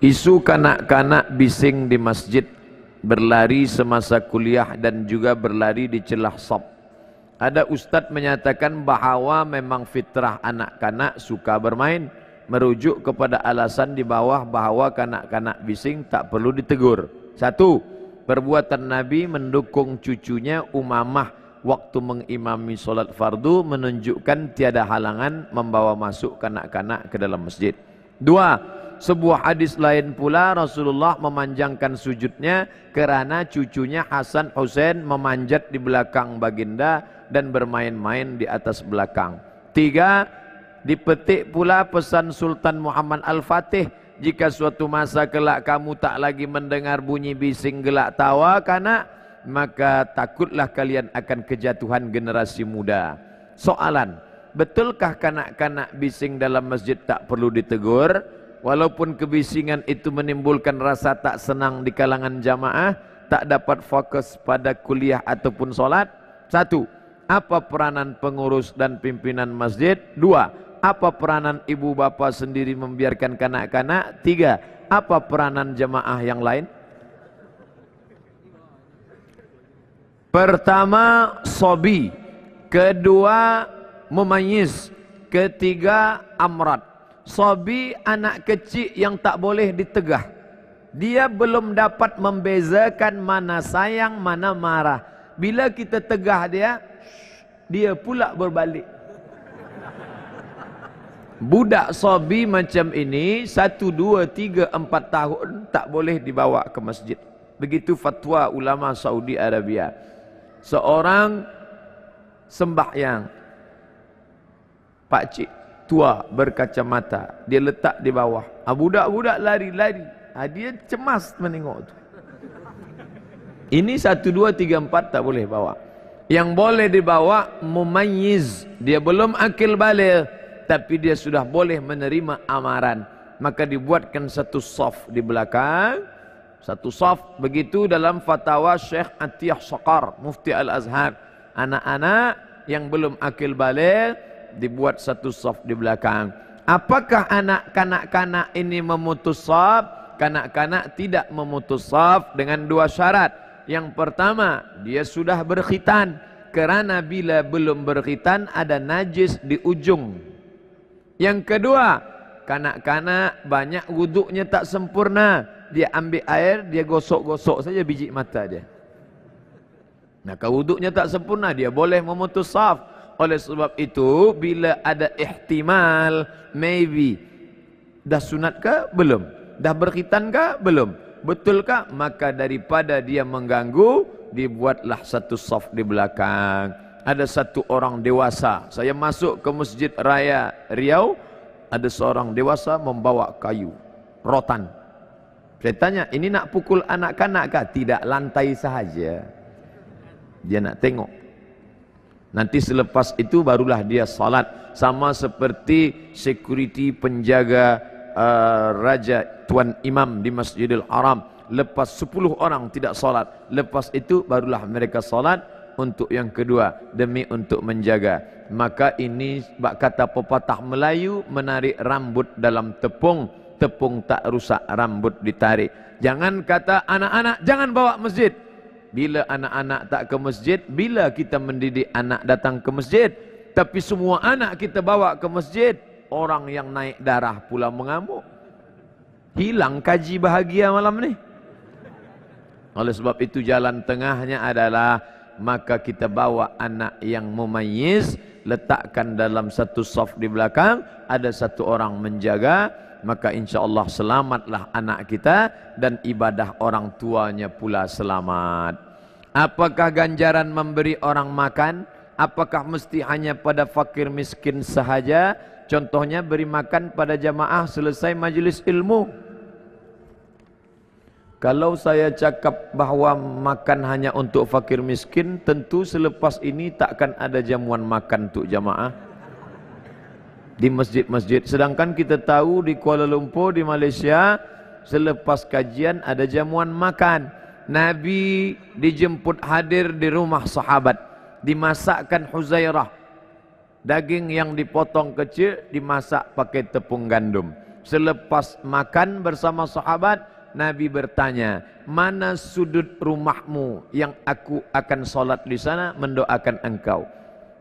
Isu kanak-kanak bising di masjid, berlari semasa kuliah dan juga berlari di celah shop. Ada ustadz menyatakan bahwa memang fitrah anak-kanak suka bermain, merujuk kepada alasan di bawah bahwa kanak-kanak bising tak perlu ditegur. Satu, perbuatan Nabi mendukung cucunya Umamah waktu mengimami solat fardu menunjukkan tiada halangan membawa masuk kanak-kanak ke dalam masjid. Dua, sebuah hadis lain pula Rasulullah memanjangkan sujudnya kerana cucunya Hasan Husain memanjat di belakang baginda dan bermain-main di atas belakang. Tiga, dipetik pula pesan Sultan Muhammad Al-Fatih, jika suatu masa kelak kamu tak lagi mendengar bunyi bising gelak tawa kanak, maka takutlah kalian akan kejatuhan generasi muda. Soalan, betulkah kanak-kanak bising dalam masjid tak perlu ditegur? Walaupun kebisingan itu menimbulkan rasa tak senang di kalangan jamaah, tak dapat fokus pada kuliah ataupun solat. Satu, apa peranan pengurus dan pimpinan masjid? Dua, apa peranan ibu bapa sendiri membiarkan kanak-kanak? Tiga, apa peranan jamaah yang lain? Pertama, sobi. Kedua, mumayyiz. Ketiga, amrad. Sobi, anak kecil yang tak boleh ditegah. Dia belum dapat membezakan mana sayang, mana marah. Bila kita tegah dia pula berbalik. Budak sobi macam ini 1, 2, 3, 4 tahun tak boleh dibawa ke masjid. Begitu fatwa ulama Saudi Arabia. Seorang sembahyang, pakcik tua berkacamata, dia letak di bawah. Budak-budak lari-lari. Dia cemas menengok tu. Ini 1, 2, 3, 4 tak boleh bawa. Yang boleh dibawa mumayyiz. Dia belum akil baligh, tapi dia sudah boleh menerima amaran. Maka dibuatkan satu saf di belakang. Satu saf. Begitu dalam fatwa Syekh Atiyah Saqar, Mufti Al-Azhar. Anak-anak yang belum akil baligh dibuat satu saf di belakang. Apakah anak kanak-kanak ini memutus saf? Kanak-kanak tidak memutus saf dengan dua syarat. Yang pertama, dia sudah berkhitan. Kerana bila belum berkhitan ada najis di ujung. Yang kedua, kanak-kanak banyak wuduknya tak sempurna. Dia ambil air, dia gosok-gosok saja biji mata dia. Nah, kalau wuduknya tak sempurna, dia boleh memutus saf. Oleh sebab itu, bila ada ihtimal, maybe, dah sunat ke? Belum. Dah berkhitan ke? Belum. Betulkah? Maka daripada dia mengganggu, dibuatlah satu saf di belakang. Ada satu orang dewasa. Saya masuk ke Masjid Raya Riau, ada seorang dewasa membawa kayu, rotan. Saya tanya, ini nak pukul anak-kanak kah? Tidak, lantai sahaja. Dia nak tengok. Nanti selepas itu barulah dia salat. Sama seperti security penjaga raja tuan imam di Masjidil Haram. Lepas 10 orang tidak salat, lepas itu barulah mereka salat untuk yang kedua, demi untuk menjaga. Maka ini kata pepatah Melayu, menarik rambut dalam tepung, tepung tak rusak rambut ditarik. Jangan kata anak-anak jangan bawa masjid. Bila anak-anak tak ke masjid, bila kita mendidik anak datang ke masjid, tapi semua anak kita bawa ke masjid, orang yang naik darah pula mengamuk. Hilang kaji bahagia malam ni. Oleh sebab itu jalan tengahnya adalah, maka kita bawa anak yang mumayyiz, letakkan dalam satu saf di belakang, ada satu orang menjaga, maka insya-Allah selamatlah anak kita dan ibadah orang tuanya pula selamat. Apakah ganjaran memberi orang makan? Apakah mesti hanya pada fakir miskin sahaja? Contohnya beri makan pada jamaah selesai majlis ilmu. Kalau saya cakap bahawa makan hanya untuk fakir miskin, tentu selepas ini takkan ada jamuan makan untuk jamaah di masjid-masjid. Sedangkan kita tahu di Kuala Lumpur, di Malaysia, selepas kajian ada jamuan makan. Nabi dijemput hadir di rumah sahabat, dimasakkan Huzairah. Daging yang dipotong kecil dimasak pakai tepung gandum. Selepas makan bersama sahabat, Nabi bertanya, mana sudut rumahmu yang aku akan solat di sana mendoakan engkau.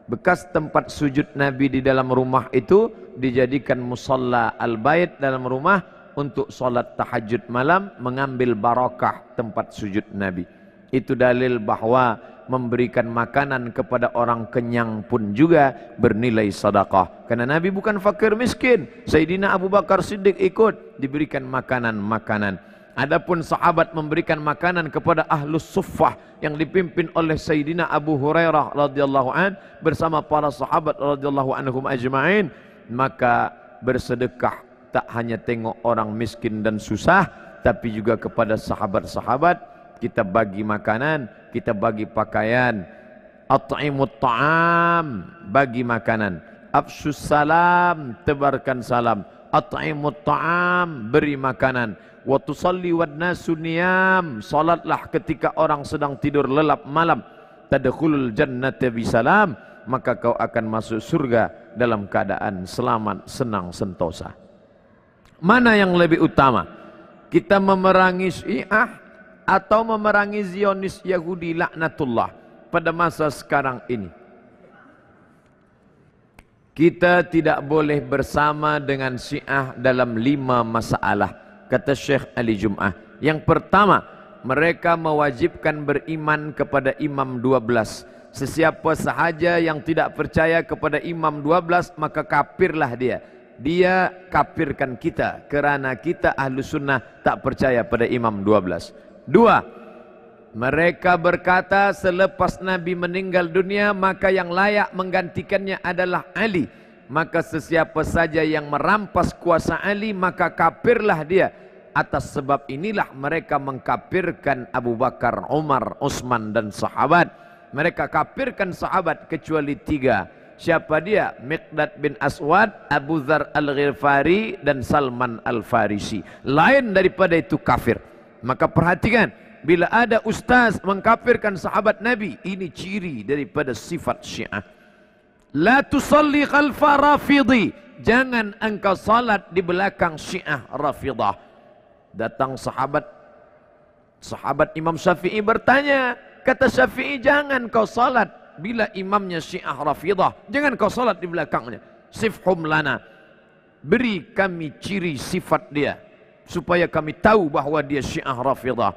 Bekas tempat sujud Nabi di dalam rumah itu dijadikan musalla al-bait dalam rumah untuk solat tahajud malam, mengambil barakah tempat sujud Nabi. Itu dalil bahwa memberikan makanan kepada orang kenyang pun juga bernilai sedekah. Karena Nabi bukan fakir miskin. Sayyidina Abu Bakar Siddiq ikut diberikan makanan-makanan. Adapun sahabat memberikan makanan kepada ahlus suffah yang dipimpin oleh Sayyidina Abu Hurairah radhiyallahu an bersama para sahabat radhiyallahu anhum ajma'in, maka bersedekah tak hanya tengok orang miskin dan susah, tapi juga kepada sahabat-sahabat kita bagi makanan, kita bagi pakaian. At'imut ta'am, bagi makanan. Afsus salam, tebarkan salam. At'imut ta'am, beri makanan. Wa tusalli wan nasu niyam, salatlah ketika orang sedang tidur lelap malam. Tadkhulul jannata bisalam, maka kau akan masuk surga dalam keadaan selamat, senang, sentosa. Mana yang lebih utama? Kita memerangi Syiah atau memerangi Zionis Yahudi laknatullah pada masa sekarang ini? Kita tidak boleh bersama dengan Syiah dalam 5 masalah, kata Syekh Ali Jum'ah. Yang pertama, mereka mewajibkan beriman kepada Imam 12. Sesiapa sahaja yang tidak percaya kepada Imam 12, maka kafirlah dia. Dia kafirkan kita kerana kita ahlu sunnah tak percaya pada Imam 12. 2. Mereka berkata selepas Nabi meninggal dunia, maka yang layak menggantikannya adalah Ali. Maka sesiapa saja yang merampas kuasa Ali, maka kafirlah dia. Atas sebab inilah mereka mengkafirkan Abu Bakar, Umar, Utsman dan sahabat. Mereka kafirkan sahabat kecuali 3. Siapa dia? Miqdad bin Aswad, Abu Dzar al-Ghifari dan Salman al-Farisi. Lain daripada itu kafir. Maka perhatikan, bila ada ustaz mengkafirkan sahabat Nabi, ini ciri daripada sifat Syiah. La tusalli khalfa rafidhi, jangan engkau salat di belakang Syiah Rafidah. Datang sahabat Imam Syafi'i bertanya, kata Syafi'i, jangan kau salat bila imamnya Syiah Rafidah, jangan kau salat di belakangnya. Sifhum lana, beri kami ciri sifat dia supaya kami tahu bahwa dia Syiah Rafidah.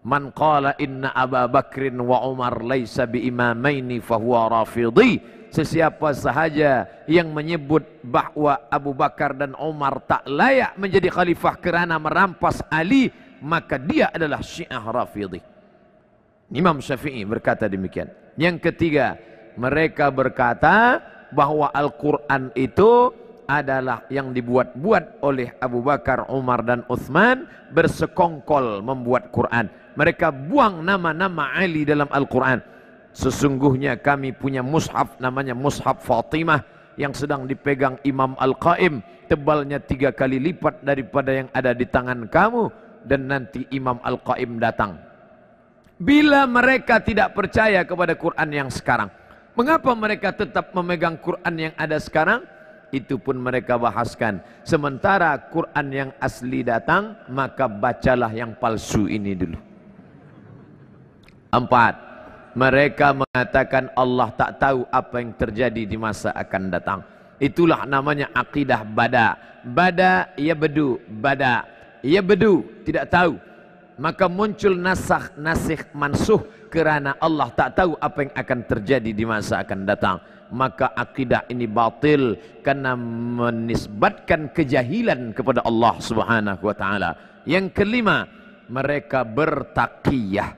Man qala inna Aba Bakrin wa Umar laisa bi imamaini fahuwa rafidhi. Sesiapa sahaja yang menyebut bahwa Abu Bakar dan Umar tak layak menjadi khalifah kerana merampas Ali, maka dia adalah Syiah Rafidhi. Imam Syafi'i berkata demikian. Yang ketiga, mereka berkata bahwa Al-Quran itu adalah yang dibuat-buat oleh Abu Bakar, Umar dan Utsman, bersekongkol membuat Quran. Mereka buang nama-nama Ali dalam Al-Quran. Sesungguhnya kami punya mushaf namanya Mushaf Fatimah yang sedang dipegang Imam Al-Qaim, tebalnya 3 kali lipat daripada yang ada di tangan kamu, dan nanti Imam Al-Qaim datang. Bila mereka tidak percaya kepada Quran yang sekarang, mengapa mereka tetap memegang Quran yang ada sekarang? Itu pun mereka bahaskan. Sementara Quran yang asli datang, maka bacalah yang palsu ini dulu. 4. Mereka mengatakan Allah tak tahu apa yang terjadi di masa akan datang. Itulah namanya akidah bada. Bada ya bedu, bada ya bedu, tidak tahu. Maka muncul nasakh, nasikh, mansuh kerana Allah tak tahu apa yang akan terjadi di masa akan datang. Maka akidah ini batil karena menisbatkan kejahilan kepada Allah Subhanahu wa taala. Yang kelima, mereka bertaqiyah.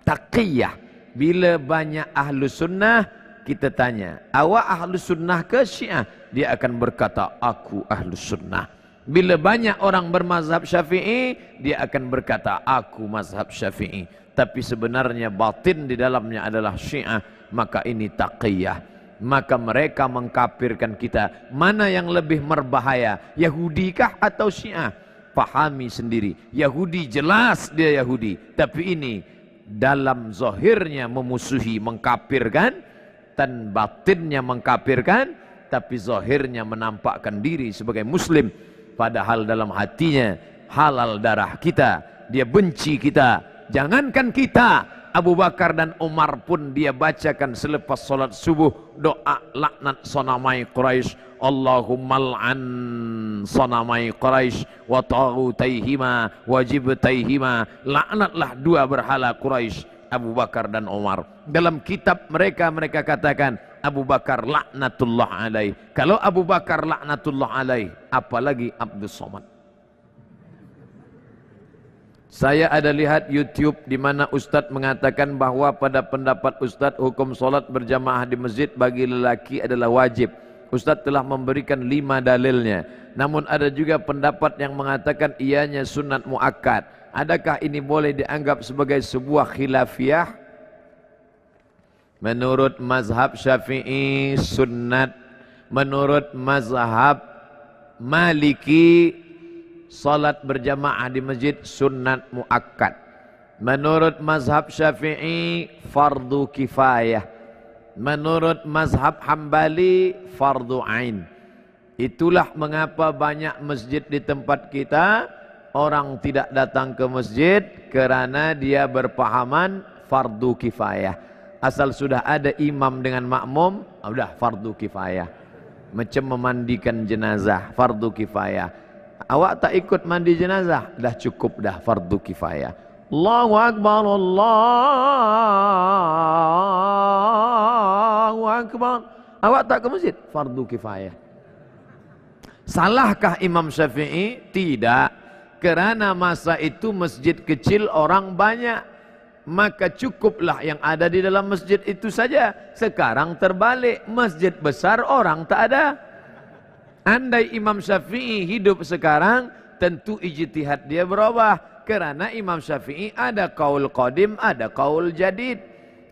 Taqiyah. Bila banyak ahlu sunnah, kita tanya, awak ahlu sunnah ke Syiah? Dia akan berkata, aku ahlu sunnah. Bila banyak orang bermazhab Syafi'i, dia akan berkata, aku mazhab Syafi'i. Tapi sebenarnya batin di dalamnya adalah Syiah. Maka ini taqiyah. Maka mereka mengkafirkan kita. Mana yang lebih berbahaya, Yahudi kah atau Syiah? Pahami sendiri. Yahudi jelas dia Yahudi, tapi ini dalam zahirnya memusuhi, mengkafirkan, dan batinnya mengkafirkan, tapi zahirnya menampakkan diri sebagai muslim. padahal dalam hatinya halal darah kita, dia benci kita. Jangankan kita, Abu Bakar dan Umar pun dia bacakan selepas solat subuh doa laknat sonamai Quraisy. Allahumma al'an sonamai Quraisy wa taghutaihima wa jibtaihima. Laknatlah dua berhala Quraisy, Abu Bakar dan Umar. Dalam kitab mereka katakan Abu Bakar laknatullah alaih. Kalau Abu Bakar laknatullah alaih, apalagi Abdus Somad. Saya ada lihat YouTube di mana Ustadz mengatakan bahwa pada pendapat Ustadz hukum solat berjamaah di masjid bagi lelaki adalah wajib. Ustadz telah memberikan 5 dalilnya. Namun ada juga pendapat yang mengatakan ianya sunat muakkad. Adakah ini boleh dianggap sebagai sebuah khilafiyah? Menurut mazhab Syafi'i sunnat. Menurut mazhab Maliki salat berjamaah di masjid sunnat muakkad. Menurut mazhab Syafi'i fardu kifayah. Menurut mazhab Hambali fardu ain. Itulah mengapa banyak masjid di tempat kita orang tidak datang ke masjid kerana dia berpahaman fardu kifayah. Asal sudah ada imam dengan makmum, sudah fardu kifayah. Macam memandikan jenazah, fardu kifayah. Awak tak ikut mandi jenazah, dah cukup dah fardu kifayah. Allahu Akbar, Allahu Akbar. Awak tak ke masjid, fardu kifayah. Salahkah Imam Syafi'i? Tidak. Kerana masa itu masjid kecil orang banyak, maka cukuplah yang ada di dalam masjid itu saja. Sekarang terbalik, masjid besar orang tak ada. Andai Imam Syafi'i hidup sekarang, tentu ijtihad dia berubah. Kerana Imam Syafi'i ada qaul qadim, ada qaul jadid.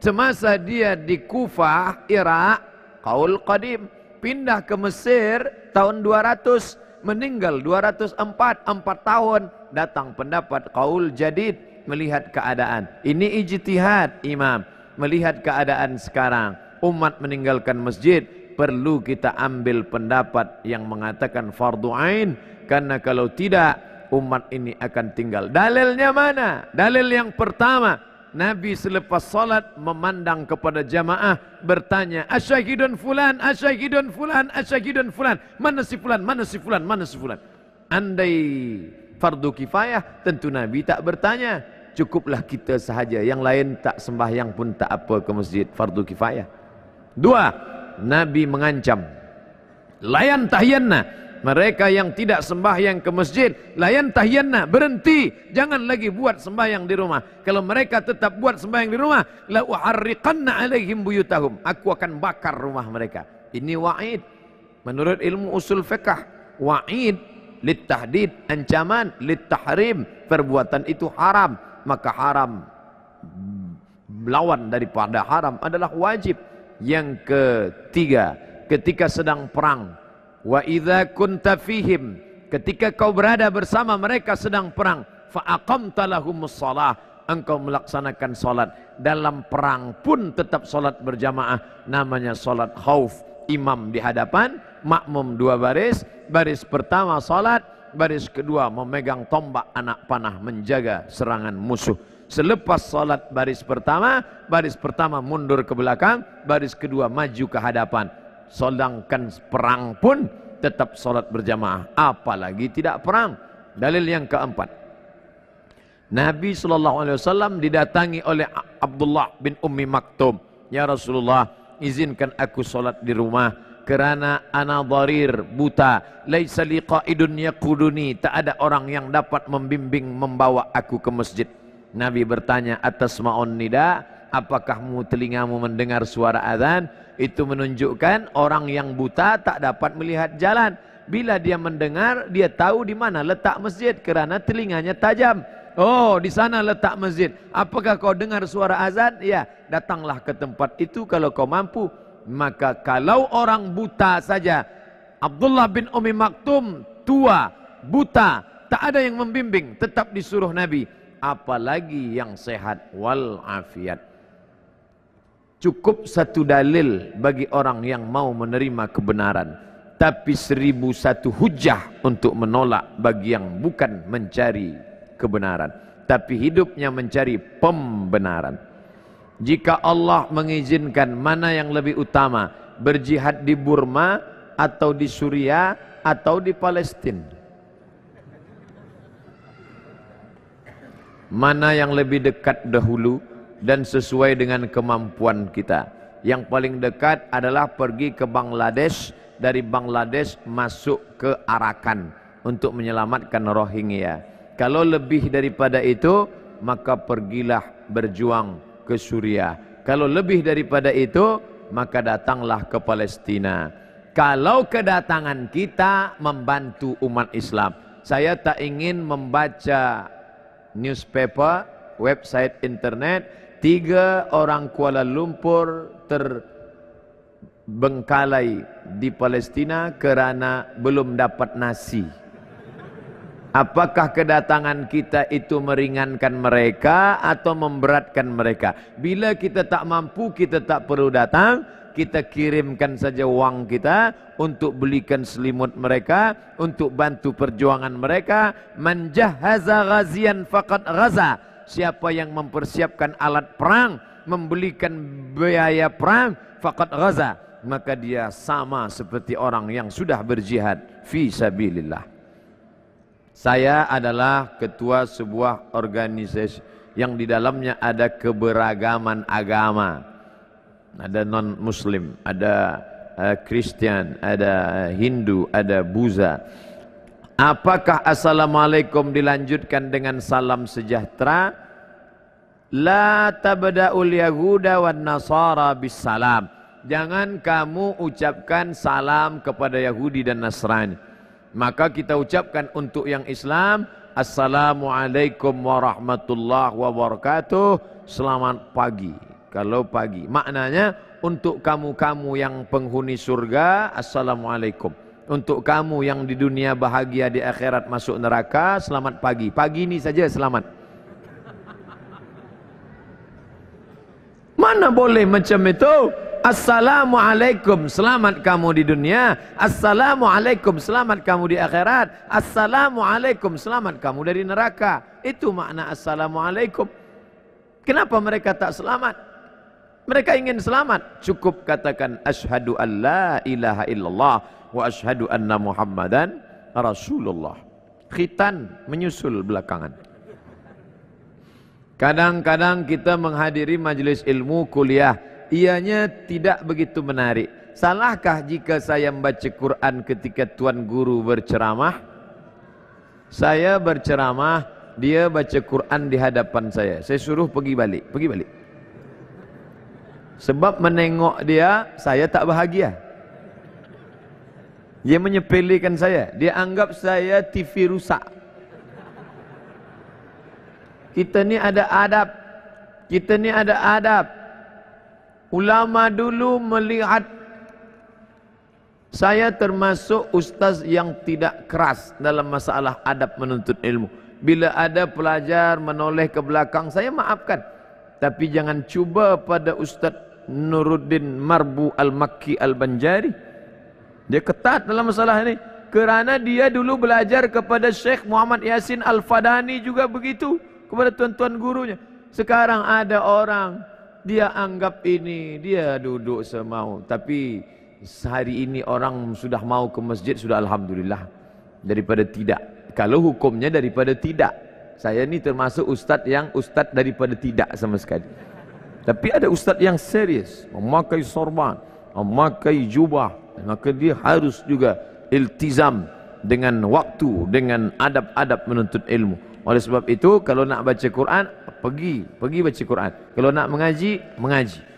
Semasa dia di Kufah, Irak, qaul qadim. Pindah ke Mesir tahun 200, meninggal 204, 4 tahun. Datang pendapat qaul jadid, melihat keadaan. Ini ijtihad Imam, melihat keadaan sekarang. Umat meninggalkan masjid, perlu kita ambil pendapat yang mengatakan fardu ain, karena kalau tidak umat ini akan tinggal. Dalilnya mana? Dalil yang pertama, Nabi selepas salat memandang kepada jamaah bertanya, asyahidun fulan, asyahidun fulan, asyahidun fulan, mana si fulan, mana si fulan, mana si fulan. Andai fardu kifayah, tentu Nabi tak bertanya, cukuplah kita sahaja, yang lain tak sembahyang pun tak apa ke masjid, fardu kifayah. 2, Nabi mengancam, layan tahyanna, mereka yang tidak sembahyang ke masjid, layan tahyanna, berhenti, jangan lagi buat sembahyang di rumah. Kalau mereka tetap buat sembahyang di rumah, la uharriqanna alaihim buyutahum, aku akan bakar rumah mereka. Ini wa'id. Menurut ilmu usul fiqh, wa'id litahdid, ancaman, litahrim, perbuatan itu haram, maka haram lawan daripada haram adalah wajib. Yang ketiga, ketika sedang perang, wa idza kunta fihim, ketika kau berada bersama mereka sedang perang, fa aqamta lahumus shalah, engkau melaksanakan salat. Dalam perang pun tetap salat berjamaah, namanya salat khauf. Imam di hadapan, makmum 2 baris, baris pertama salat, baris kedua memegang tombak anak panah menjaga serangan musuh. Selepas salat baris pertama mundur ke belakang, baris kedua maju ke hadapan. Sedangkan perang pun tetap salat berjamaah, apalagi tidak perang. Dalil yang keempat, Nabi SAW didatangi oleh Abdullah bin Ummi Maktum. Ya Rasulullah, izinkan aku salat di rumah, kerana ana dharir, buta, laisa li qaidun yaquduni, tak ada orang yang dapat membimbing membawa aku ke masjid. Nabi bertanya, atasma'un nida, apakah telingamu mendengar suara azan? Itu menunjukkan orang yang buta tak dapat melihat jalan. Bila dia mendengar, dia tahu di mana letak masjid kerana telinganya tajam. Oh, di sana letak masjid. Apakah kau dengar suara azan? Ya, datanglah ke tempat itu kalau kau mampu. Maka kalau orang buta saja, Abdullah bin Ummi Maktum tua, buta, tak ada yang membimbing, tetap disuruh Nabi. Apalagi yang sehat wal afiat. Cukup satu dalil bagi orang yang mau menerima kebenaran. tapi 1001 hujah untuk menolak bagi yang bukan mencari kebenaran, tapi hidupnya mencari pembenaran. Jika Allah mengizinkan, mana yang lebih utama, berjihad di Burma atau di Suriah atau di Palestina? Mana yang lebih dekat dahulu dan sesuai dengan kemampuan kita? Yang paling dekat adalah pergi ke Bangladesh, dari Bangladesh masuk ke Arakan untuk menyelamatkan Rohingya. Kalau lebih daripada itu, maka pergilah berjuang ke Suriah. Kalau lebih daripada itu, maka datanglah ke Palestina. Kalau kedatangan kita membantu umat Islam, saya tak ingin membaca newspaper, website internet, 3 orang Kuala Lumpur terbengkalai di Palestina kerana belum dapat nasi. Apakah kedatangan kita itu meringankan mereka atau memberatkan mereka? Bila kita tak mampu, kita tak perlu datang, kita kirimkan saja wang kita untuk belikan selimut mereka, untuk bantu perjuangan mereka. Man jahaza ghazian faqad ghaza. Siapa yang mempersiapkan alat perang, membelikan biaya perang, faqad ghaza, maka dia sama seperti orang yang sudah berjihad fi sabilillah. Saya adalah ketua sebuah organisasi yang di dalamnya ada keberagaman agama. Ada non-muslim, ada Kristen, ada Hindu, ada Buddha. Apakah assalamualaikum dilanjutkan dengan salam sejahtera? La tabda'ul yahuda wan nasara bis salam. Jangan kamu ucapkan salam kepada Yahudi dan Nasrani. Maka kita ucapkan untuk yang Islam, assalamualaikum warahmatullahi wabarakatuh, selamat pagi. Kalau pagi, maknanya untuk kamu-kamu yang penghuni surga, assalamualaikum. Untuk kamu yang di dunia bahagia, di akhirat masuk neraka, selamat pagi. Pagi ini saja selamat. Mana boleh macam itu? Assalamualaikum, selamat kamu di dunia. Assalamualaikum, selamat kamu di akhirat. Assalamualaikum, selamat kamu dari neraka. Itu makna assalamualaikum. Kenapa mereka tak selamat? Mereka ingin selamat. Cukup katakan asyhadu an la ilaha illallah wa asyhadu anna muhammadan rasulullah. Khitan menyusul belakangan. Kadang-kadang kita menghadiri majelis ilmu kuliah, ianya tidak begitu menarik. Salahkah jika saya membaca Quran ketika tuan guru berceramah? Saya berceramah, dia baca Quran di hadapan saya. Saya suruh pergi balik, pergi balik. Sebab menengok dia, saya tak bahagia. Dia menyepelekan saya. Dia anggap saya TV rusak. Kita ni ada adab. Kita ni ada adab. Ulama dulu melihat saya termasuk ustaz yang tidak keras dalam masalah adab menuntut ilmu. Bila ada pelajar menoleh ke belakang, saya maafkan. Tapi jangan cuba pada Ustaz Nuruddin Marbu Al-Makki Al-Banjari. Dia ketat dalam masalah ini. Kerana dia dulu belajar kepada Syekh Muhammad Yasin Al-Fadani juga begitu. Kepada tuan-tuan gurunya. Sekarang ada orang, dia anggap ini, dia duduk semau. Tapi sehari ini orang sudah mau ke masjid, sudah alhamdulillah. Daripada tidak. Kalau hukumnya daripada tidak. Saya ni termasuk ustaz yang ustaz daripada tidak sama sekali. Tapi ada ustaz yang serius, memakai sorban, memakai jubah, maka dia harus juga iltizam dengan waktu, dengan adab-adab menuntut ilmu. Oleh sebab itu, kalau nak baca Quran, pergi baca Quran. Kalau nak mengaji, mengaji.